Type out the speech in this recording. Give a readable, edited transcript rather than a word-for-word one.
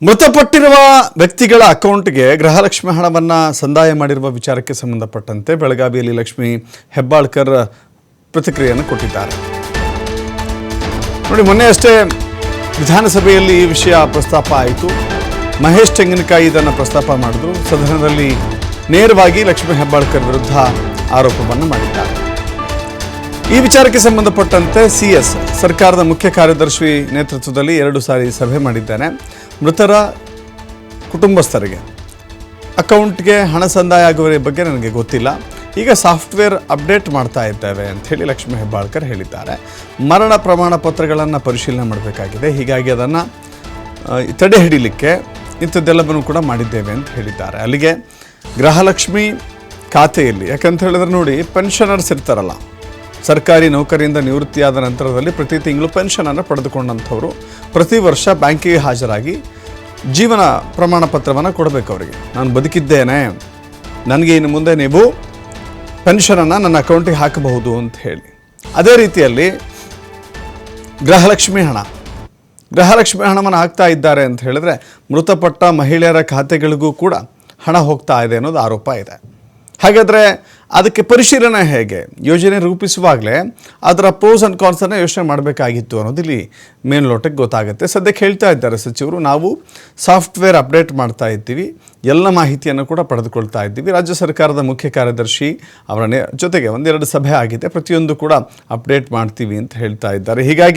ಮೃತಪಟ್ಟಿರುವ ವ್ಯಕ್ತಿಗಳ ಅಕೌಂಟ್ಗೆ ಗೃಹಲಕ್ಷ್ಮಿ ಹಣವನ್ನು ಸಂದಾಯ ಮಾಡಿರುವ ವಿಚಾರಕ್ಕೆ ಸಂಬಂಧಪಟ್ಟಂತೆ ಬೆಳಗಾವಿಯಲ್ಲಿ ಲಕ್ಷ್ಮಿ ಹೆಬ್ಬಾಳ್ಕರ್ ಪ್ರತಿಕ್ರಿಯೆಯನ್ನು ಕೊಟ್ಟಿದ್ದಾರೆ. ನೋಡಿ, ಮೊನ್ನೆ ಅಷ್ಟೇ ವಿಧಾನಸಭೆಯಲ್ಲಿ ಈ ವಿಷಯ ಪ್ರಸ್ತಾಪ ಆಯಿತು. ಮಹೇಶ್ ತೆಂಗಿನಕಾಯಿ ಇದನ್ನು ಪ್ರಸ್ತಾಪ ಮಾಡಿದ್ರು. ಸದನದಲ್ಲಿ ನೇರವಾಗಿ ಲಕ್ಷ್ಮಿ ಹೆಬ್ಬಾಳ್ಕರ್ ವಿರುದ್ಧ ಆರೋಪವನ್ನು ಮಾಡಿದ್ದಾರೆ. ಈ ವಿಚಾರಕ್ಕೆ ಸಂಬಂಧಪಟ್ಟಂತೆ CS ಸರ್ಕಾರದ ಮುಖ್ಯ ಕಾರ್ಯದರ್ಶಿ ನೇತೃತ್ವದಲ್ಲಿ 2 ಸಾರಿ ಸಭೆ ಮಾಡಿದ್ದೇನೆ. ಮೃತರ ಕುಟುಂಬಸ್ಥರಿಗೆ ಅಕೌಂಟ್ಗೆ ಹಣ ಸಂದಾಯ ಆಗುವ ಬಗ್ಗೆ ನನಗೆ ಗೊತ್ತಿಲ್ಲ. ಈಗ ಸಾಫ್ಟ್ವೇರ್ ಅಪ್ಡೇಟ್ ಮಾಡ್ತಾ ಇದ್ದೇವೆ ಅಂತ ಹೇಳಿ ಲಕ್ಷ್ಮಿ ಹೆಬ್ಬಾಳ್ಕರ್ ಹೇಳಿದ್ದಾರೆ. ಮರಣ ಪ್ರಮಾಣ ಪತ್ರಗಳನ್ನು ಪರಿಶೀಲನೆ ಮಾಡಬೇಕಾಗಿದೆ. ಹೀಗಾಗಿ ಅದನ್ನು ತಡೆ ಹಿಡಿಲಿಕ್ಕೆ ಇಂಥದ್ದೆಲ್ಲವನ್ನು ಕೂಡ ಮಾಡಿದ್ದೇವೆ ಅಂತ ಹೇಳಿದ್ದಾರೆ. ಅಲ್ಲಿಗೆ ಗೃಹಲಕ್ಷ್ಮಿ ಖಾತೆಯಲ್ಲಿ, ಯಾಕಂತ ಹೇಳಿದ್ರೆ ನೋಡಿ, ಪೆನ್ಷನರ್ಸ್ ಇರ್ತಾರಲ್ಲ, ಸರ್ಕಾರಿ ನೌಕರಿಯಿಂದ ನಿವೃತ್ತಿಯಾದ ನಂತರದಲ್ಲಿ ಪ್ರತಿ ತಿಂಗಳು ಪೆನ್ಷನನ್ನು ಪಡೆದುಕೊಂಡಂಥವರು ಪ್ರತಿ ವರ್ಷ ಬ್ಯಾಂಕಿಗೆ ಹಾಜರಾಗಿ ಜೀವನ ಪ್ರಮಾಣ ಪತ್ರವನ್ನು ಕೊಡಬೇಕು ಅವರಿಗೆ. ನಾನು ಬದುಕಿದ್ದೇನೆ, ನನಗೆ ಇನ್ನು ಮುಂದೆ ನೀವು ಪೆನ್ಷನನ್ನು ನನ್ನ ಅಕೌಂಟಿಗೆ ಹಾಕಬಹುದು ಅಂತ ಹೇಳಿ. ಅದೇ ರೀತಿಯಲ್ಲಿ ಗೃಹಲಕ್ಷ್ಮಿ ಹಣವನ್ನು ಹಾಕ್ತಾ ಇದ್ದಾರೆ ಅಂತ ಹೇಳಿದ್ರೆ ಮೃತಪಟ್ಟ ಮಹಿಳೆಯರ ಖಾತೆಗಳಿಗೂ ಕೂಡ ಹಣ ಹೋಗ್ತಾ ಇದೆ ಅನ್ನೋದು ಆರೋಪ ಇದೆ. ಹಾಗಾದರೆ ಅದಕ್ಕೆ ಪರಿಶೀಲನೆ ಹೇಗೆ? ಯೋಜನೆ ರೂಪಿಸುವಾಗಲೇ ಅದರ ಪ್ರೋಸ್ ಆ್ಯಂಡ್ ಕಾನ್ಸನ್ನು ಯೋಚನೆ ಮಾಡಬೇಕಾಗಿತ್ತು ಅನ್ನೋದು ಇಲ್ಲಿ ಮೇಲ್ನೋಟಕ್ಕೆ ಗೊತ್ತಾಗುತ್ತೆ. ಸದ್ಯಕ್ಕೆ ಹೇಳ್ತಾ ಇದ್ದಾರೆ ಸಚಿವರು, ನಾವು ಸಾಫ್ಟ್ವೇರ್ ಅಪ್ಡೇಟ್ ಮಾಡ್ತಾ ಇದ್ದೀವಿ, ಎಲ್ಲ ಮಾಹಿತಿಯನ್ನು ಕೂಡ ಪಡೆದುಕೊಳ್ತಾ ಇದ್ದೀವಿ. ರಾಜ್ಯ ಸರ್ಕಾರದ ಮುಖ್ಯ ಕಾರ್ಯದರ್ಶಿ ಅವರ ಜೊತೆಗೆ 1-2 ಸಭೆ ಆಗಿದೆ, ಪ್ರತಿಯೊಂದು ಕೂಡ ಅಪ್ಡೇಟ್ ಮಾಡ್ತೀವಿ ಅಂತ ಹೇಳ್ತಾ ಇದ್ದಾರೆ. ಹೀಗಾಗಿ